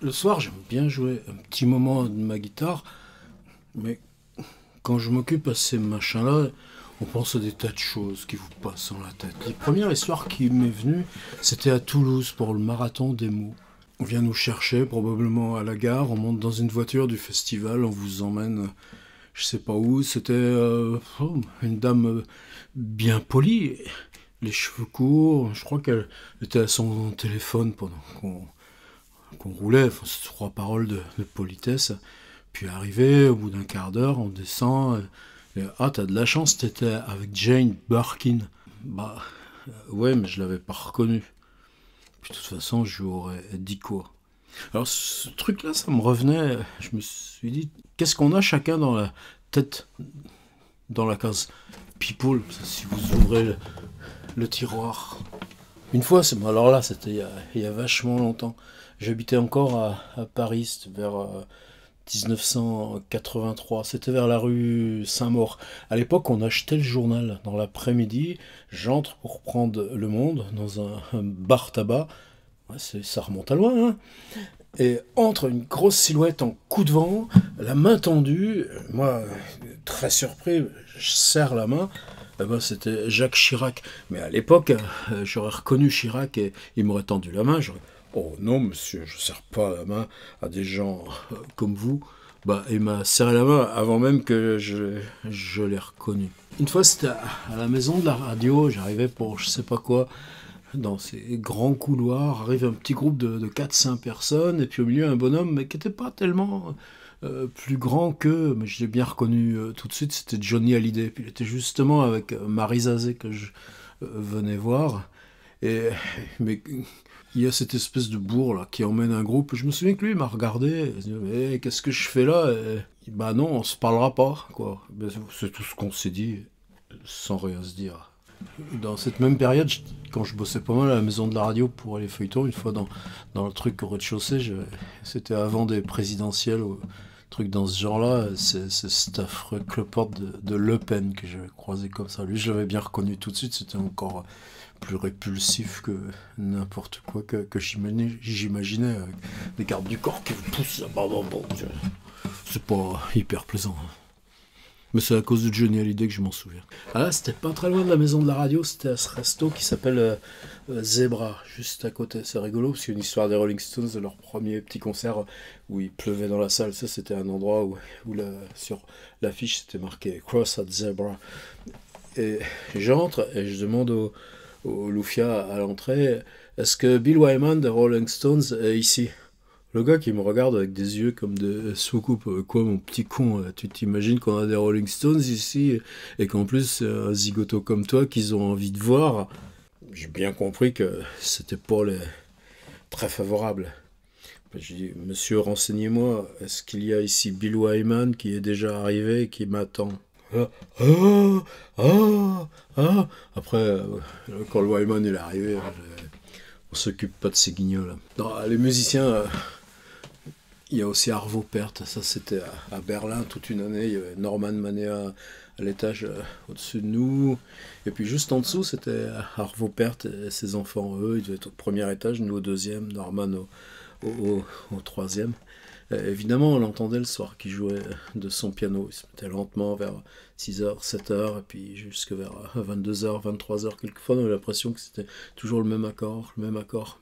Le soir, j'aime bien jouer un petit moment de ma guitare, mais quand je m'occupe à ces machins-là, on pense à des tas de choses qui vous passent dans la tête. Les premières histoires qui m'est venue, c'était à Toulouse pour le marathon des mots. On vient nous chercher, probablement à la gare, on monte dans une voiture du festival, on vous emmène je sais pas où. C'était une dame bien polie, les cheveux courts. Je crois qu'elle était à son téléphone pendant qu'on roulait. Enfin, c'est trois paroles de politesse. Puis arrivé, au bout d'un quart d'heure, on descend. Ah, t'as de la chance, t'étais avec Jane Birkin. Bah, ouais, mais je l'avais pas reconnue. Puis de toute façon, je lui aurais dit quoi. Alors ce truc-là, ça me revenait. Je me suis dit, qu'est-ce qu'on a chacun dans la tête, dans la case people, si vous ouvrez le tiroir. Une fois, alors là, c'était il y a vachement longtemps. J'habitais encore à Paris, c'était vers 1983. C'était vers la rue Saint-Maur. À l'époque, on achetait le journal. Dans l'après-midi, j'entre pour prendre Le Monde dans un bar tabac. Ouais, ça remonte à loin, hein. Et entre une grosse silhouette en coup de vent, la main tendue, moi, très surpris, je serre la main. Eh ben, c'était Jacques Chirac. Mais à l'époque, j'aurais reconnu Chirac et il m'aurait tendu la main. Oh non, monsieur, je ne serre pas la main à des gens comme vous. Bah, il m'a serré la main avant même que je l'ai reconnu. Une fois, c'était à la maison de la radio, j'arrivais pour je sais pas quoi, dans ces grands couloirs, arrive un petit groupe de 4-5 personnes, et puis au milieu un bonhomme, mais qui n'était pas tellement plus grand qu'eux, mais je l'ai bien reconnu tout de suite, c'était Johnny Hallyday. Puis il était justement avec Marie Zazé que je venais voir, et mais il y a cette espèce de bourre là qui emmène un groupe. Je me souviens que lui il m'a regardé, il dit, mais qu'est-ce que je fais là? Bah non, on se parlera pas, quoi. Ben, c'est tout ce qu'on s'est dit, sans rien se dire. Dans cette même période, quand je bossais pas mal à la maison de la radio pour les feuilletons, une fois dans le truc au rez-de-chaussée, c'était avant des présidentielles, ou truc dans ce genre-là, c'est cet affreux cloporte de Le Pen que j'avais croisé comme ça. Lui, je l'avais bien reconnu tout de suite, c'était encore plus répulsif que n'importe quoi que j'imaginais, avec des gardes du corps qui vous poussent. Bon, c'est pas hyper plaisant. Mais c'est à cause de Johnny Hallyday que je m'en souviens. Ah là, c'était pas très loin de la maison de la radio, c'était à ce resto qui s'appelle Zebra, juste à côté. C'est rigolo, parce qu'il y a une histoire des Rolling Stones, de leur premier petit concert où il pleuvait dans la salle. Ça, c'était un endroit où sur l'affiche, c'était marqué Cross at Zebra. Et j'entre et je demande au Loufia à l'entrée, est-ce que Bill Wyman des Rolling Stones est ici? Le gars qui me regarde avec des yeux comme des soucoupes. Quoi, mon petit con, tu t'imagines qu'on a des Rolling Stones ici et qu'en plus c'est un zigoto comme toi qu'ils ont envie de voir? J'ai bien compris que c'était pas les très favorable. J'ai dit, monsieur, renseignez-moi, est-ce qu'il y a ici Bill Wyman qui est déjà arrivé et qui m'attend? Ah, ah, ah, ah. Après, quand le Wyman est arrivé, on s'occupe pas de ces guignols. Non, les musiciens, il y a aussi Arvo Pärt, ça c'était à Berlin toute une année, il y avait Norman Manea à l'étage au-dessus de nous, et puis juste en dessous c'était Arvo Pärt et ses enfants, eux ils devaient être au premier étage, nous au deuxième, Norman au troisième. Évidemment on l'entendait le soir qui jouait de son piano, il se mettait lentement vers 6h, 7h, et puis jusque vers 22h, 23h, quelquefois on avait l'impression que c'était toujours le même accord, mais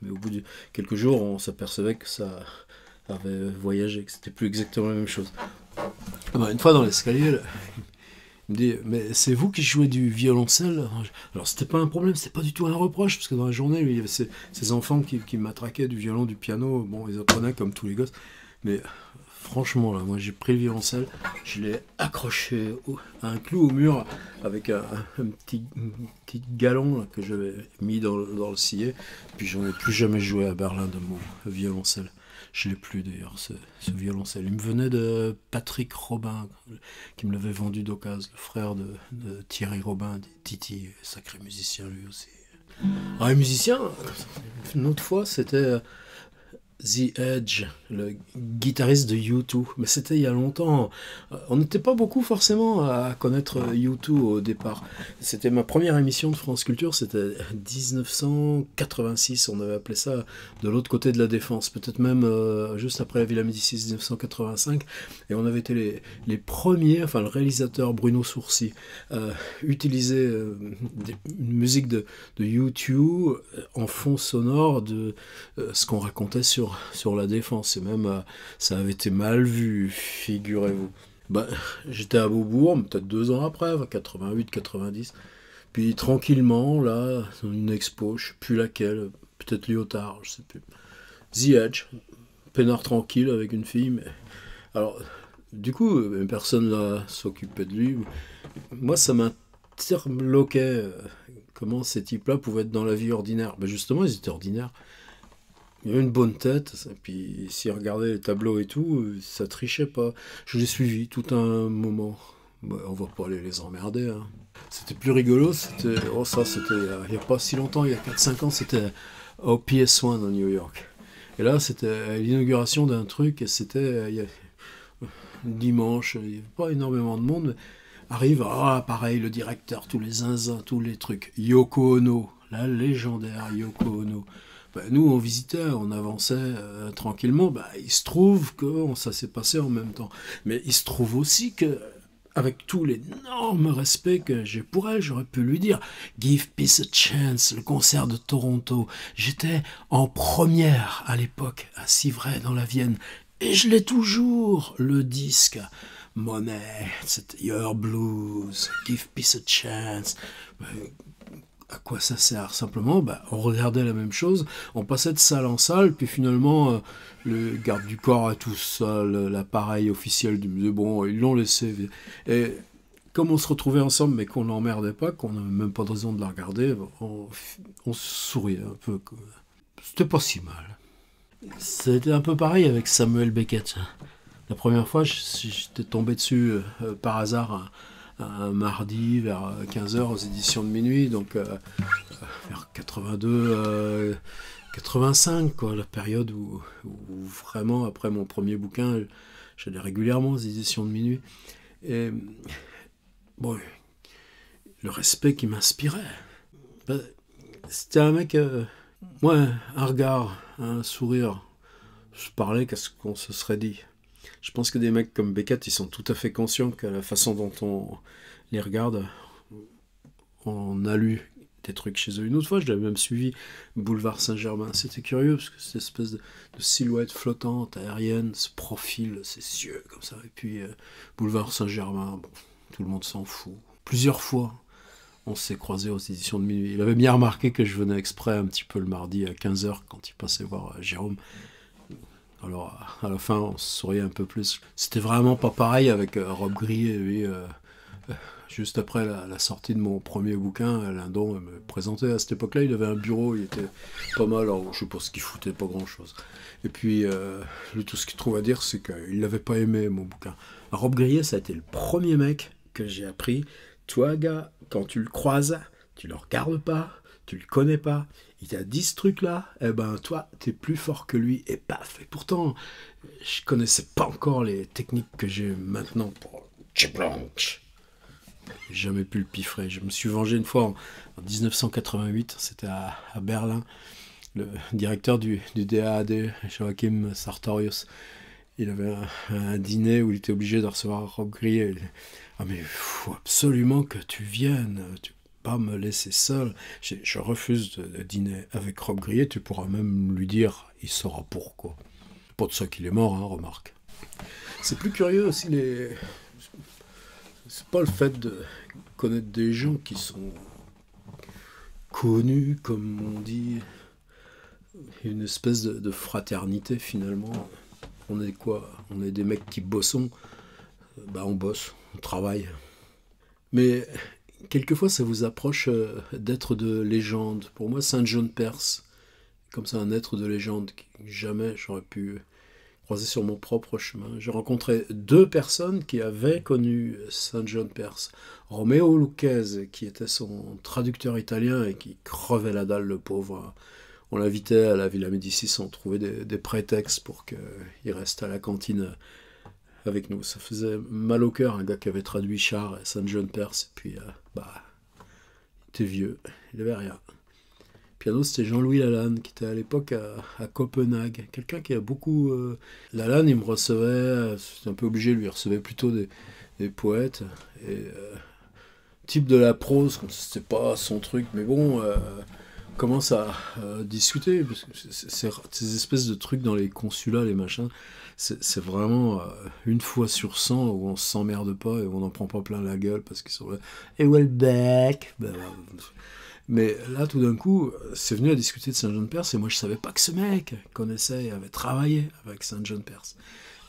au bout de quelques jours on s'apercevait que ça avait voyagé, que c'était plus exactement la même chose. Bah, une fois dans l'escalier, il me dit, mais c'est vous qui jouez du violoncelle? Alors c'était pas un problème, c'était pas du tout un reproche, parce que dans la journée, il y avait ces enfants qui matraquaient du violon, du piano, bon, ils apprenaient comme tous les gosses, mais franchement, là, moi j'ai pris le violoncelle, je l'ai accroché à un clou au mur avec un petit galon là, que j'avais mis dans le sillet, puis j'en ai plus jamais joué à Berlin de mon violoncelle. Je l'ai plus d'ailleurs, ce violoncelle. Il me venait de Patrick Robin, qui me l'avait vendu d'occasion, le frère de Thierry Robin, dit Titi, sacré musicien lui aussi. Ah, un musicien, une autre fois, c'était The Edge, le guitariste de U2. Mais c'était il y a longtemps. On n'était pas beaucoup forcément à connaître U2 au départ. C'était ma première émission de France Culture, c'était 1986. On avait appelé ça de l'autre côté de la Défense. Peut-être même juste après la Villa Médicis, 1985. Et on avait été les premiers, enfin le réalisateur Bruno Sourcy, utilisait une musique de U2 en fond sonore de ce qu'on racontait sur la Défense. Et même, ça avait été mal vu, figurez-vous. Bah, j'étais à Beaubourg, peut-être 2 ans après, 88-90. Puis tranquillement, là, dans une expo, je sais plus laquelle, peut-être Lyotard, je sais plus. The Edge, peinard tranquille avec une fille. Mais... Alors, du coup, personne là s'occupait de lui. Moi, ça m'interloquait comment ces types-là pouvaient être dans la vie ordinaire. Ben justement, ils étaient ordinaires. Il avait une bonne tête, et puis s'il regardait les tableaux et tout, ça trichait pas. Je l'ai suivi tout un moment. Bah, on va pas aller les emmerder. Hein. C'était plus rigolo, c'était. Oh, ça, c'était il y a pas si longtemps, il y a 4-5 ans, c'était au PS1 à New York. Et là, c'était l'inauguration d'un truc, et c'était dimanche, il n'y avait pas énormément de monde. Arrive, pareil, le directeur, tous les zinzins, tous les trucs. Yoko Ono, la légendaire Yoko Ono. Ben, nous, on visitait, on avançait tranquillement. Ben, il se trouve que ça s'est passé en même temps. Mais il se trouve aussi que, avec tout l'énorme respect que j'ai pour elle, j'aurais pu lui dire Give Peace a Chance, le concert de Toronto. J'étais en première à l'époque, à Civray, dans la Vienne. Et je l'ai toujours, le disque. Monet, c'est Your Blues, Give Peace a Chance. À quoi ça sert? Simplement, on regardait la même chose, on passait de salle en salle, puis finalement, le garde du corps a tout ça, l'appareil officiel du musée, bon, ils l'ont laissé. Et comme on se retrouvait ensemble, mais qu'on n'emmerdait pas, qu'on n'avait même pas de raison de la regarder, on souriait un peu. C'était pas si mal. C'était un peu pareil avec Samuel Beckett. La première fois, j'étais tombé dessus par hasard un mardi vers 15h aux éditions de minuit, donc vers 82, 85, quoi, la période où vraiment, après mon premier bouquin, j'allais régulièrement aux éditions de minuit. Et bon, le respect qui m'inspirait, c'était un mec, un regard, un sourire. Je parlais qu'est-ce qu'on se serait dit. Je pense que des mecs comme Beckett, ils sont tout à fait conscients que la façon dont on les regarde, on a lu des trucs chez eux. Une autre fois, je l'avais même suivi, Boulevard Saint-Germain. C'était curieux, parce que cette espèce de silhouette flottante, aérienne, ce profil, ces yeux comme ça. Et puis, Boulevard Saint-Germain, bon, tout le monde s'en fout. Plusieurs fois, on s'est croisés aux éditions de minuit. Il avait bien remarqué que je venais exprès un petit peu le mardi à 15h, quand il passait voir Jérôme. Alors, à la fin, on se souriait un peu plus. C'était vraiment pas pareil avec Rob Grillet, lui. Juste après la sortie de mon premier bouquin, Lindon me présentait. À cette époque-là, il avait un bureau, il était pas mal. Alors, je sais pas ce qu'il foutait, pas grand-chose. Et puis, lui, tout ce qu'il trouve à dire, c'est qu'il l'avait pas aimé, mon bouquin. Alors, Rob Grillet, ça a été le premier mec que j'ai appris. Toi, gars, quand tu le croises, tu le regardes pas, tu le connais pas, il t'a dit ce truc-là, eh ben toi, t'es plus fort que lui, et paf. Et pourtant, je connaissais pas encore les techniques que j'ai maintenant pour Tchiblanche. J'ai jamais pu le piffrer. Je me suis vengé une fois en 1988, c'était à Berlin. Le directeur du DAAD, Joachim Sartorius, il avait un dîner où il était obligé de recevoir Rob Grillet. Ah mais il faut absolument que tu viennes, tu peux pas me laisser seul. Je refuse de dîner avec Rob Grillet, tu pourras même lui dire, il saura pourquoi. Pas de ça qu'il est mort, hein, remarque. C'est plus curieux aussi c'est pas le fait de connaître des gens qui sont connus, comme on dit, une espèce de fraternité finalement. On est quoi? On est des mecs qui bossons. On bosse, on travaille. Mais quelquefois, ça vous approche d'êtres de légende. Pour moi, Saint John Perse, comme ça, un être de légende que jamais j'aurais pu croiser sur mon propre chemin. J'ai rencontré 2 personnes qui avaient connu Saint John Perse. Romeo Lucchese, qui était son traducteur italien et qui crevait la dalle, le pauvre, on l'invitait à la Villa Médicis, on trouvait des prétextes pour qu'il reste à la cantine avec nous. Ça faisait mal au cœur, un gars qui avait traduit Char et Saint John Perse, et puis il était vieux, il avait rien. Piano, c'était Jean-Louis Lalanne, qui était à l'époque à Copenhague. Quelqu'un qui a beaucoup... Lalanne, il me recevait, c'était un peu obligé, lui, il recevait plutôt des poètes. Et type de la prose, c'était pas son truc, mais bon, on commence à discuter. Parce que ces espèces de trucs dans les consulats, les machins, c'est vraiment une fois sur 100 où on s'emmerde pas et où on n'en prend pas plein la gueule parce qu'ils sont là. Et Welbeck mais là, tout d'un coup, c'est venu à discuter de Saint John Perse, et moi, je savais pas que ce mec connaissait et avait travaillé avec Saint John Perse.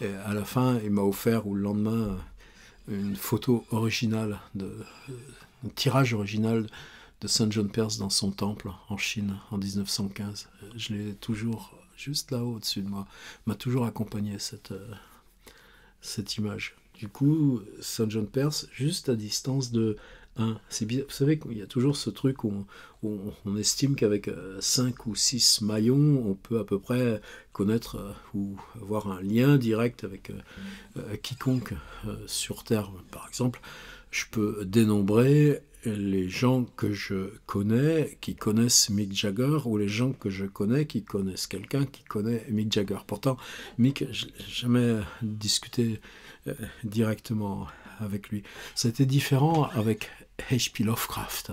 Et à la fin, il m'a offert, ou le lendemain, une photo originale, un tirage original de Saint John Perse dans son temple en Chine en 1915. Je l'ai toujours juste là-haut au-dessus de moi. M'a toujours accompagné cette image. Du coup, Saint John Perse, juste à distance de... C'est bizarre. Vous savez qu'il y a toujours ce truc où on estime qu'avec 5 ou 6 maillons, on peut à peu près connaître ou avoir un lien direct avec quiconque sur Terre. Par exemple, je peux dénombrer les gens que je connais qui connaissent Mick Jagger ou les gens que je connais qui connaissent quelqu'un qui connaît Mick Jagger. Pourtant, Mick, je n'ai jamais discuté directement avec lui. Ça a été différent avec H.P. Lovecraft.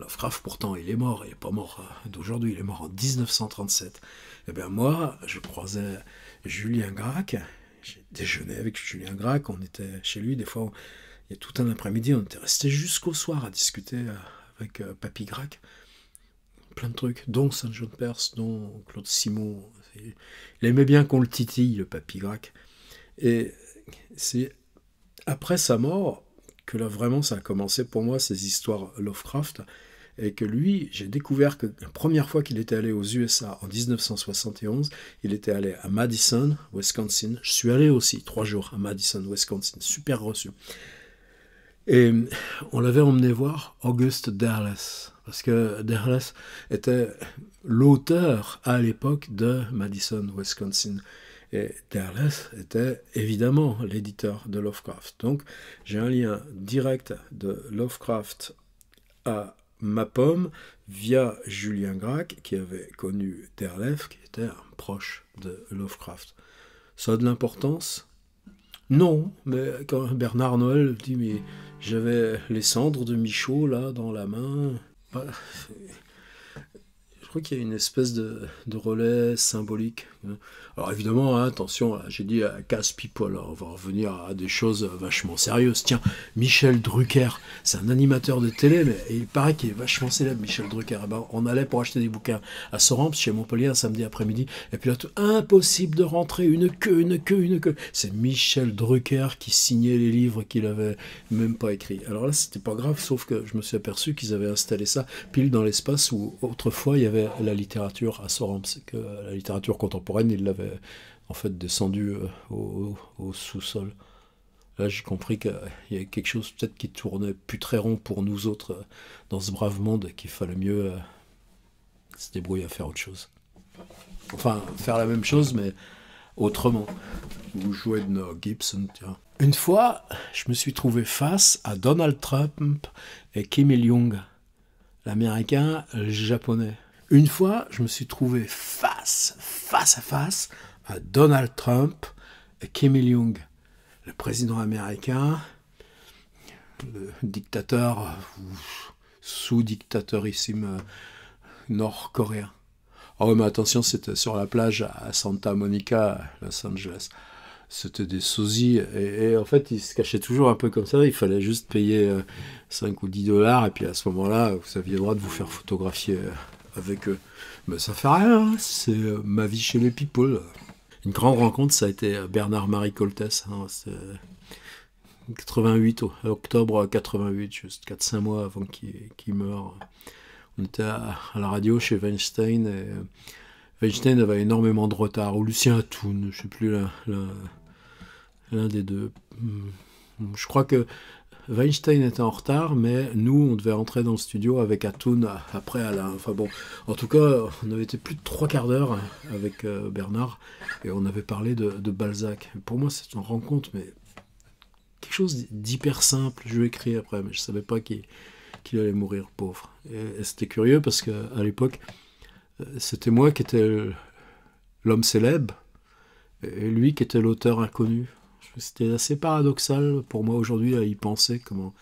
Lovecraft, pourtant, il est mort. Il n'est pas mort d'aujourd'hui. Il est mort en 1937. Eh bien, moi, je croisais Julien Gracq. J'ai déjeuné avec Julien Gracq. On était chez lui. Des fois, il y a tout un après-midi, on était resté jusqu'au soir à discuter avec Papy Gracq. Plein de trucs, dont Saint John Perse, dont Claude Simon. Il aimait bien qu'on le titille, le Papy Gracq. Et c'est après sa mort que là vraiment ça a commencé pour moi, ces histoires Lovecraft, et que lui, j'ai découvert que la première fois qu'il était allé aux USA en 1971, il était allé à Madison, Wisconsin. Je suis allé aussi 3 jours à Madison, Wisconsin, super reçu. Et on l'avait emmené voir August Derleth, parce que Derleth était l'auteur à l'époque de Madison, Wisconsin. Et Derleth était évidemment l'éditeur de Lovecraft. Donc j'ai un lien direct de Lovecraft à ma pomme via Julien Gracq, qui avait connu Derleth, qui était un proche de Lovecraft. Ça a de l'importance ? Non, mais quand Bernard Noël dit « mais j'avais les cendres de Michaud là dans la main », je crois qu'il y a une espèce de relais symbolique. Alors évidemment, hein, attention, là, j'ai dit casse people, on va revenir à des choses vachement sérieuses. Tiens, Michel Drucker, c'est un animateur de télé, mais il paraît qu'il est vachement célèbre, Michel Drucker. Et ben, on allait pour acheter des bouquins à Sorens, chez Montpellier, un samedi après-midi, et puis là, tout, impossible de rentrer, une queue. C'est Michel Drucker qui signait les livres qu'il avait même pas écrits. Alors là, c'était pas grave, sauf que je me suis aperçu qu'ils avaient installé ça pile dans l'espace où autrefois il y avait la littérature à Sorens, c'est que la littérature contemporaine, il l'avait en fait descendu au sous-sol. Là, j'ai compris qu'il y avait quelque chose peut-être qui tournait plus très rond pour nous autres dans ce brave monde et qu'il fallait mieux se débrouiller à faire autre chose. Enfin, faire la même chose, mais autrement. Ou jouer de nos Gibson, tiens. Une fois, je me suis trouvé face à Donald Trump et Kim Il-jung, l'américain, le japonais. Une fois, je me suis trouvé face à face à Donald Trump et Kim Il-jung, le président américain, le dictateur sous-dictateurissime nord-coréen. Ah oui, mais attention, c'était sur la plage à Santa Monica, Los Angeles. C'était des sosies, et en fait, ils se cachaient toujours un peu comme ça. Il fallait juste payer 5 ou 10 dollars, et puis à ce moment-là, vous aviez le droit de vous faire photographier avec eux. Mais ça fait rien, hein, c'est ma vie chez les people. Une grande rencontre, ça a été Bernard-Marie Coltès. Hein, c'est 88, octobre 88, juste 4-5 mois avant qu'il meure. On était à la radio chez Weinstein, et Weinstein avait énormément de retard, ou Lucien Atoun, je ne sais plus l'un des deux. Je crois que Weinstein était en retard, mais nous, on devait entrer dans le studio avec Atoun après Alain. Enfin bon, en tout cas, on avait été plus de 3/4 d'heure avec Bernard, et on avait parlé de Balzac. Pour moi, c'est une rencontre, mais quelque chose d'hyper simple. Je lui ai écrit après, mais je savais pas qu'il allait mourir, pauvre. Et c'était curieux parce qu'à l'époque, c'était moi qui étais l'homme célèbre, et lui qui était l'auteur inconnu. C'était assez paradoxal pour moi aujourd'hui à y penser, comment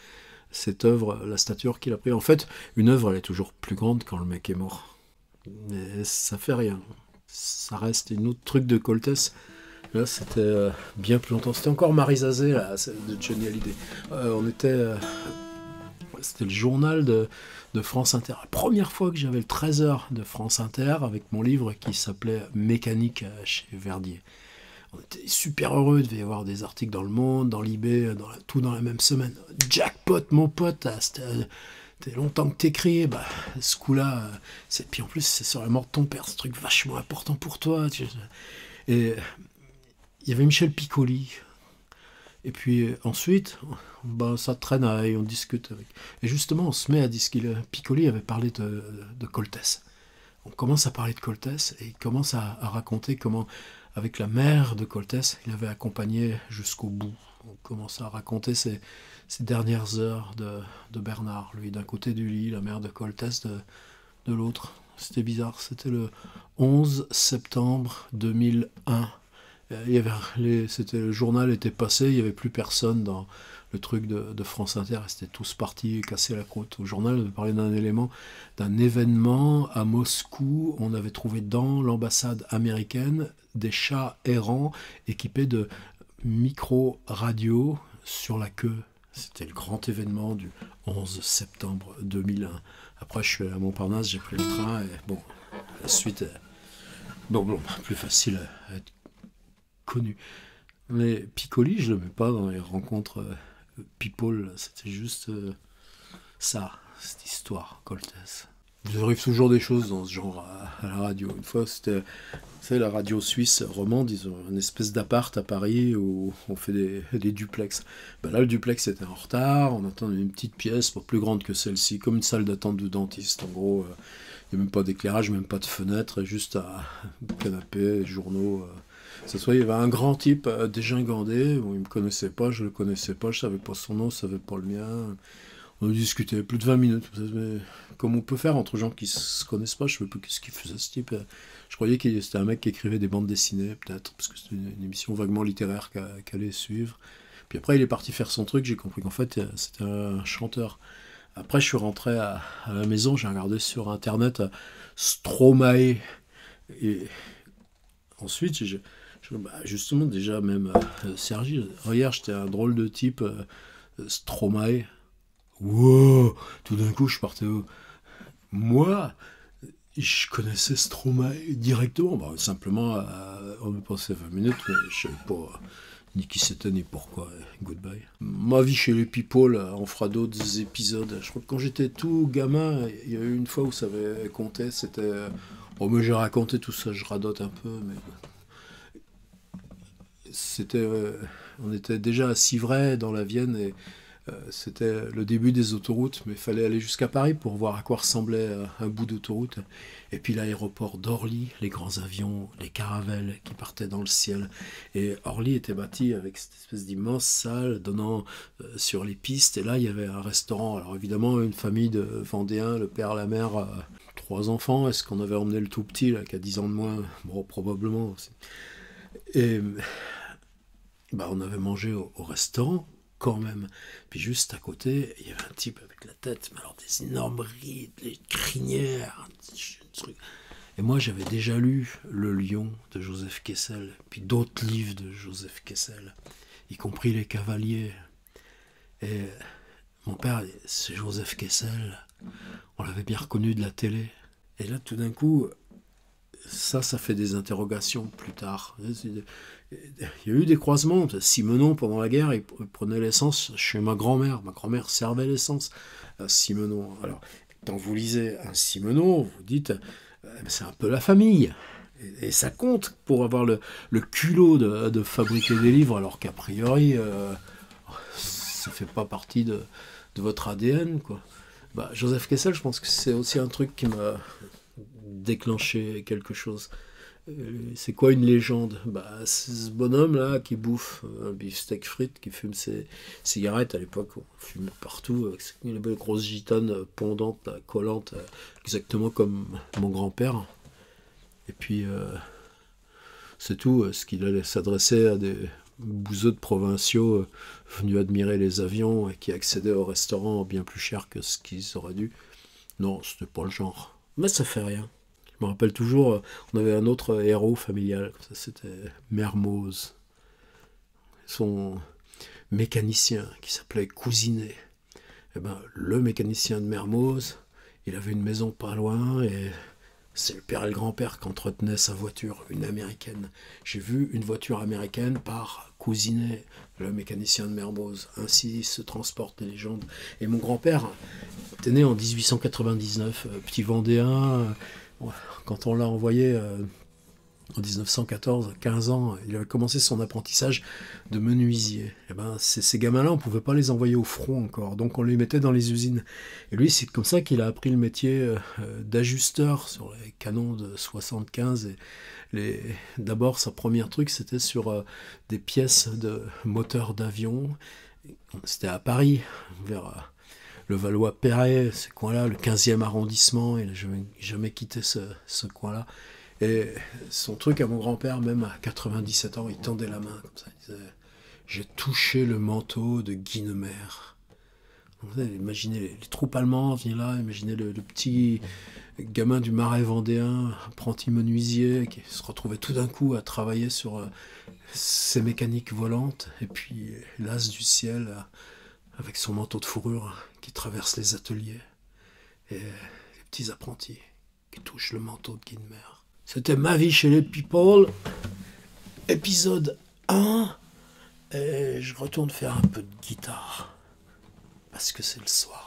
cette œuvre, la stature qu'il a pris. En fait, une œuvre, elle est toujours plus grande quand le mec est mort. Mais ça fait rien. Ça reste un autre truc de Coltès. Là, c'était bien plus longtemps. C'était encore Marie Zazé, là, de Johnny Hallyday. C'était le journal de France Inter. La première fois que j'avais le trésor de France Inter avec mon livre qui s'appelait Mécanique chez Verdier. On était super heureux, il devait y avoir des articles dans Le Monde, dans l'IB, tout dans la même semaine. Jackpot, mon pote, c'était longtemps que t'écris, ce coup-là, puis en plus c'est sur la mort de ton père, ce truc vachement important pour toi. Et il y avait Michel Piccoli. Et puis ensuite, ça traîne et on discute avec. Et justement, on se met à discuter. Piccoli avait parlé de Coltès. On commence à parler de Coltès et il commence à raconter comment, avec la mère de Coltès, il avait accompagné jusqu'au bout. On commence à raconter ces dernières heures de Bernard, lui d'un côté du lit, la mère de Coltès de l'autre. C'était bizarre, c'était le 11 septembre 2001. Le journal était passé, il n'y avait plus personne dans le truc de France Inter, ils étaient tous partis casser la croûte. Au journal, on parlait d'un événement à Moscou. On avait trouvé dans l'ambassade américaine des chats errants équipés de micro-radios sur la queue. C'était le grand événement du 11 septembre 2001. Après, je suis allé à Montparnasse, j'ai pris le train, et bon, la suite est plus facile à être connu. Mais Piccoli, je le mets pas dans les rencontres people, c'était juste ça, cette histoire, Coltès. Il arrive toujours des choses dans ce genre à la radio. Une fois, c'était la radio suisse romande, ils ont une espèce d'appart à Paris où on fait des duplex. Là, le duplex était en retard, on attendait une petite pièce, pas plus grande que celle-ci, comme une salle d'attente de dentiste. En gros, il n'y a même pas d'éclairage, même pas de fenêtre, juste un canapé, journaux. Il y avait un grand type dégingandé, bon, il me connaissait pas, je le connaissais pas, je savais pas son nom, je savais pas le mien. On a discuté plus de 20 minutes, mais comme on peut faire entre gens qui se connaissent pas, je sais pas ce qu'il faisait ce type. Je croyais que c'était un mec qui écrivait des bandes dessinées, peut-être, parce que c'était une émission vaguement littéraire qu'elle allait suivre. Puis après, il est parti faire son truc, j'ai compris qu'en fait, c'était un chanteur. Après, je suis rentré à la maison, j'ai regardé sur internet Stromae. Et ensuite, justement, déjà, même Sergi, regarde, j'étais un drôle de type, Stromae. Wow, tout d'un coup, je partais où? Moi, je connaissais Stromae directement. Simplement, on me passait 20 minutes, mais je ne savais pas ni qui c'était, ni pourquoi. Goodbye. Ma vie chez les people, on fera d'autres épisodes. Je crois que quand j'étais tout gamin, il y a eu une fois où ça avait compté, c'était... mais j'ai raconté tout ça, je radote un peu, mais... C'était... on était déjà à Civray, dans la Vienne, et... c'était le début des autoroutes, mais il fallait aller jusqu'à Paris pour voir à quoi ressemblait un bout d'autoroute. Et puis l'aéroport d'Orly, les grands avions, les caravelles qui partaient dans le ciel. Et Orly était bâti avec cette espèce d'immense salle donnant sur les pistes. Et là, il y avait un restaurant. Alors évidemment, une famille de Vendéens, le père, la mère, 3 enfants. Est-ce qu'on avait emmené le tout petit, là, qui a 10 ans de moins? Bon, probablement aussi. Et on avait mangé au restaurant, quand même. Puis juste à côté, il y avait un type avec la tête, mais alors des énormes rides, des crinières, truc. Et moi, j'avais déjà lu Le Lion de Joseph Kessel, puis d'autres livres de Joseph Kessel, y compris Les Cavaliers. Et mon père, c'est Joseph Kessel, on l'avait bien reconnu de la télé. Et là, tout d'un coup, ça fait des interrogations plus tard. Il y a eu des croisements. Simenon, pendant la guerre, il prenait l'essence chez ma grand-mère. Ma grand-mère servait l'essence à Simenon. Alors, quand vous lisez un Simenon, vous dites, c'est un peu la famille. Et ça compte pour avoir le culot de fabriquer des livres, alors qu'a priori, ça fait pas partie de votre ADN, quoi. Bah, Joseph Kessel, je pense que c'est aussi un truc qui m'a déclenché quelque chose. C'est quoi une légende? Bah, c'est ce bonhomme-là qui bouffe un beefsteak frites, qui fume ses cigarettes. À l'époque, on fumait partout, avec les belles grosses gitanes pendantes, là, collantes, exactement comme mon grand-père. Et puis, c'est tout. Ce qu'il allait s'adresser à des bouseux de provinciaux venus admirer les avions et qui accédaient au restaurant bien plus cher que ce qu'ils auraient dû. Non, c'était pas le genre. Mais ça fait rien. Je me rappelle toujours, on avait un autre héros familial, ça c'était Mermoz, son mécanicien qui s'appelait Cousinet. Et ben, le mécanicien de Mermoz, il avait une maison pas loin et c'est le père et le grand-père qui entretenaient sa voiture, une américaine. J'ai vu une voiture américaine par Cousinet, le mécanicien de Mermoz. Ainsi se transportent les légendes. Et mon grand-père était né en 1899, petit Vendéen. Quand on l'a envoyé en 1914, à 15 ans, il avait commencé son apprentissage de menuisier. Et ben, ces gamins-là, on ne pouvait pas les envoyer au front encore, donc on les mettait dans les usines. Et lui, c'est comme ça qu'il a appris le métier d'ajusteur sur les canons de 75. D'abord, sa première truc, c'était sur des pièces de moteurs d'avion. C'était à Paris, vers le Valois-Perret, ce coin-là, le 15e arrondissement. Il n'a jamais quitté ce coin-là. Et son truc à mon grand-père, même à 97 ans, il tendait la main comme ça. Il disait « J'ai touché le manteau de Guynemer ». Imaginez les troupes allemandes venaient là, imaginez le petit gamin du Marais vendéen, apprenti menuisier, qui se retrouvait tout d'un coup à travailler sur ses mécaniques volantes, et puis l'as du ciel avec son manteau de fourrure qui traverse les ateliers, et les petits apprentis qui touchent le manteau de Guynemer. C'était Ma vie chez les people, épisode 1, et je retourne faire un peu de guitare, parce que c'est le soir.